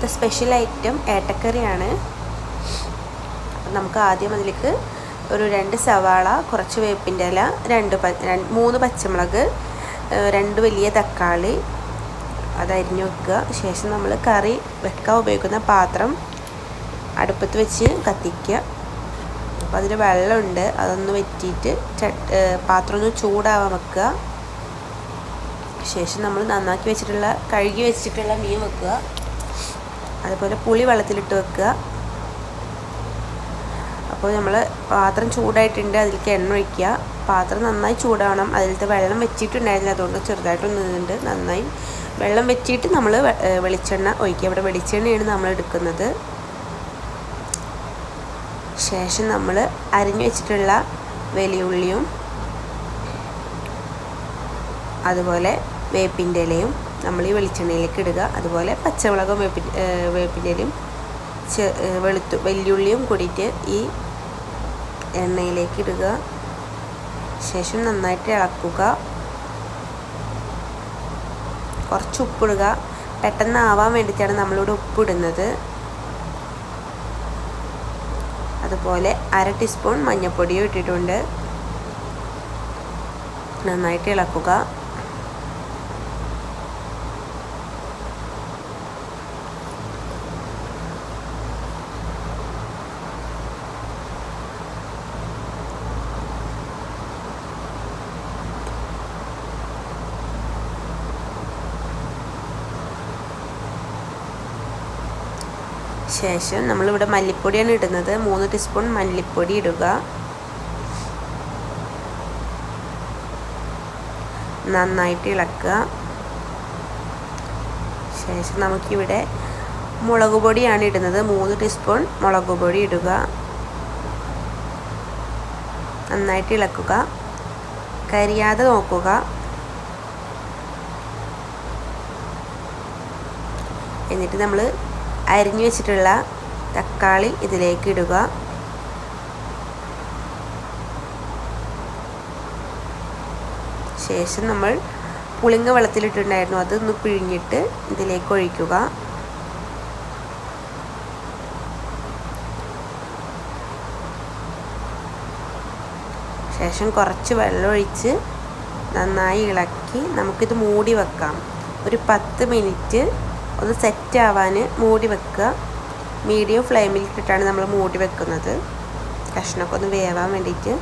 ഇന്നത്തെ special item ഏട്ടക്കറിയാണ്. നമുക്ക് ആദ്യം അതിലേക്ക് ഒരു 2 സവാള, കുറച്ച് വേപ്പിൻ്റെ ഇല, 3 പച്ചമുളക്, 2 വലിയ തക്കാളി അത് അരിഞ്ഞു വെക്കുക. ശേഷം നമ്മൾ കറി വെക്കാൻ ഉപയോഗിക്കുന്ന പാത്രം അടുപ്പത്ത് വെച്ച് കത്തിക്കുക. അപ്പോൾ അതിൽ വെള്ളമുണ്ട്, അതൊന്ന് വറ്റിയിട്ട് പാത്രം ഒന്ന് ചൂടാവാൻ വെക്കുക. ശേഷം നമ്മൾ നന്നാക്കി വെച്ചിട്ടുള്ള കഴുകി വെച്ചിട്ടുള്ള മീൻ വെക്കുക. അതുപോലെ പുളി വെള്ളത്തിലിട്ട് വെക്കുക. അപ്പോൾ നമ്മൾ പാത്രം ചൂടായിട്ടുണ്ട്, അതിലേക്ക് എണ്ണ ഒഴിക്കുക. പാത്രം നന്നായി ചൂടാവണം. അതിലത്തെ വെള്ളം വെച്ചിട്ടുണ്ടായിരുന്നില്ല, അതുകൊണ്ട് ചെറുതായിട്ടൊന്ന് നിന്നുണ്ട്. നന്നായി വെള്ളം വെച്ചിട്ട് നമ്മൾ വെളിച്ചെണ്ണ ഒഴിക്കുക. ഇവിടെ വെളിച്ചെണ്ണയാണ് നമ്മൾ എടുക്കുന്നത്. ശേഷം നമ്മൾ അരിഞ്ഞു വെച്ചിട്ടുള്ള വലിയ ഉള്ളിയും അതുപോലെ വേപ്പിൻ്റെ ഇലയും നമ്മൾ ഈ വെളിച്ചെണ്ണയിലേക്ക് ഇടുക. അതുപോലെ പച്ചമുളകും വേപ്പിൻ്റെ ഇലയും വെല്ലുള്ളിയും കൂടിയിട്ട് ഈ എണ്ണയിലേക്ക് ഇടുക. ശേഷം നന്നായിട്ട് ഇളക്കുക. കുറച്ച് ഉപ്പിടുക. പെട്ടെന്ന് ആവാൻ വേണ്ടിയിട്ടാണ് നമ്മളിവിടെ ഉപ്പിടുന്നത്. അതുപോലെ 1/2 ടീസ്പൂൺ മഞ്ഞൾപ്പൊടിയും ഇട്ടിട്ടുണ്ട്. നന്നായിട്ട് ഇളക്കുക. ശേഷം നമ്മളിവിടെ മല്ലിപ്പൊടിയാണ് ഇടുന്നത്. 3 ടീസ്പൂൺ മല്ലിപ്പൊടി ഇടുക. നന്നായിട്ട് ഇളക്കുക. ശേഷം നമുക്കിവിടെ മുളക് പൊടിയാണ് ഇടുന്നത്. 3 ടീസ്പൂൺ മുളക് പൊടി ഇടുക. നന്നായിട്ട് ഇളക്കുക. കരിയാതെ നോക്കുക. എന്നിട്ട് നമ്മൾ അരിഞ്ഞു വെച്ചിട്ടുള്ള തക്കാളി ഇതിലേക്ക് ഇടുക. ശേഷം നമ്മൾ പുളിങ്ങ വെള്ളത്തിലിട്ടുണ്ടായിരുന്നു, അതൊന്ന് പിഴിഞ്ഞിട്ട് ഇതിലേക്ക് ഒഴിക്കുക. ശേഷം കുറച്ച് വെള്ളം ഒഴിച്ച് നന്നായി ഇളക്കി നമുക്കിത് മൂടി വെക്കാം. ഒരു 10 മിനിറ്റ് ഒന്ന് സെറ്റ് ആവാൻ മൂടി വെക്കുക. മീഡിയം ഫ്ലെയിമിൽ ഇട്ടിട്ടാണ് നമ്മൾ മൂടി വെക്കുന്നത്, കഷ്ണമൊക്കെ ഒന്ന് വേവാൻ വേണ്ടിയിട്ട്.